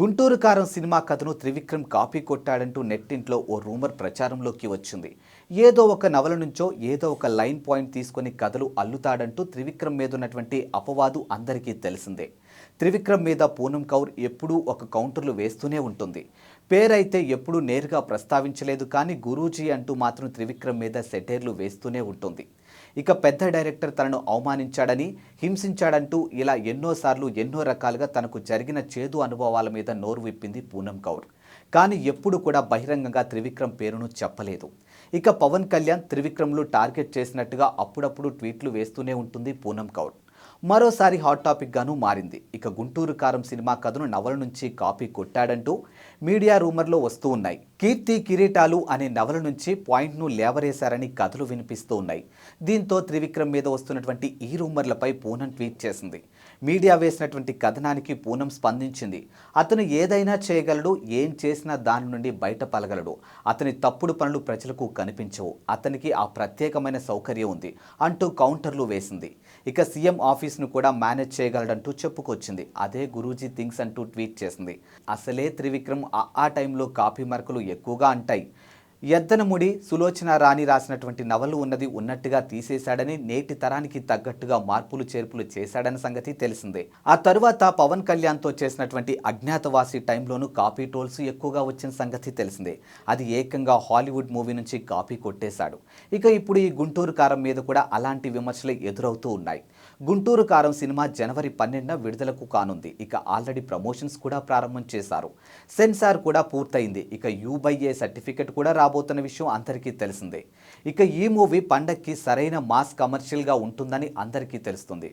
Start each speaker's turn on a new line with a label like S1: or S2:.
S1: గుంటూరు కారం సినిమా కథను త్రివిక్రమ్ కాపీ కొట్టాడంటూ నెట్టింట్లో ఓ రూమర్ ప్రచారంలోకి వచ్చింది. ఏదో ఒక నవల నుంచో ఏదో ఒక లైన్ పాయింట్ తీసుకొని కథలు అల్లుతాడంటూ త్రివిక్రమ్ మీద ఉన్నటువంటి అపవాదు అందరికీ తెలిసిందే. త్రివిక్రమ్ మీద పూనం కౌర్ ఎప్పుడూ ఒక కౌంటర్లు వేస్తూనే ఉంటుంది. పేరైతే ఎప్పుడూ నేరుగా ప్రస్తావించలేదు, కానీ గురూజీ అంటూ మాత్రం త్రివిక్రమ్ మీద సెటైర్లు వేస్తూనే ఉంటుంది. ఇక పెద్ద డైరెక్టర్ తనను అవమానించాడని, హింసించాడంటూ ఇలా ఎన్నోసార్లు ఎన్నో రకాలుగా తనకు జరిగిన చేదు అనుభవాల మీద నోరు విప్పింది పూనం కౌర్. కానీ ఎప్పుడు కూడా బహిరంగంగా త్రివిక్రమ్ పేరును చెప్పలేదు. ఇక పవన్ కళ్యాణ్, త్రివిక్రమ్లు టార్గెట్ చేసినట్టుగా అప్పుడప్పుడు ట్వీట్లు వేస్తూనే ఉంటుంది పూనం కౌర్. మరోసారి హాట్ టాపిక్ గాను మారింది. ఇక గుంటూరు కారం సినిమా కథను నవల నుంచి కాపీ కొట్టాడంటూ మీడియా రూమర్లు వస్తూ ఉన్నాయి. కీర్తి కిరీటాలు అనే నవల నుంచి పాయింట్ను లేవరేశారని కథలు వినిపిస్తూ ఉన్నాయి. దీంతో త్రివిక్రమ్ మీద వస్తున్నటువంటి ఈ రూమర్లపై పూనం ట్వీట్ చేసింది. మీడియా వేసినటువంటి కథనానికి పూనం స్పందించింది. అతను ఏదైనా చేయగలడు, ఏం చేసినా దాని నుండి బయటపడగలడు. అతని తప్పుడు పనులు ప్రజలకు కనిపించవు. అతనికి ఆ ప్రత్యేకమైన సౌకర్యం ఉంది అంటూ కౌంటర్లు వేసింది. ఇక సీఎం ఆఫీస్ను కూడా మేనేజ్ చేయగలడంటూ చెప్పుకొచ్చింది. అదే గురూజీ థింగ్స్ అంటూ ట్వీట్ చేసింది. అసలే త్రివిక్రమ్ ఆ టైంలో కాపీ మార్కులు ఎక్కువగా అంటాయి. ఎద్దనముడి, సులోచన రాణి రాసినటువంటి నవలు ఉన్నది ఉన్నట్టుగా తీసేశాడని, నేటి తరానికి తగ్గట్టుగా మార్పులు చేర్పులు చేశాడన్న సంగతి తెలిసిందే. ఆ తరువాత పవన్ కళ్యాణ్తో చేసినటువంటి అజ్ఞాతవాసి టైంలోనూ కాపీ ట్రోల్స్ ఎక్కువగా వచ్చిన సంగతి తెలిసిందే. అది ఏకంగా హాలీవుడ్ మూవీ నుంచి కాపీ కొట్టేశాడు. ఇక ఇప్పుడు ఈ గుంటూరు కారం మీద కూడా అలాంటి విమర్శలు ఎదురవుతూ ఉన్నాయి. గుంటూరు కారం సినిమా జనవరి 12న విడుదలకు కానుంది. ఇక ఆల్రెడీ ప్రమోషన్స్ కూడా ప్రారంభం చేశారు. సెన్సార్ కూడా పూర్తయింది. ఇక U/A సర్టిఫికెట్ కూడా రాబోతున్న విషయం అందరికీ తెలిసిందే. ఇక ఈ మూవీ పండక్కి సరైన మాస్ కమర్షియల్గా ఉంటుందని అందరికీ తెలుస్తుంది.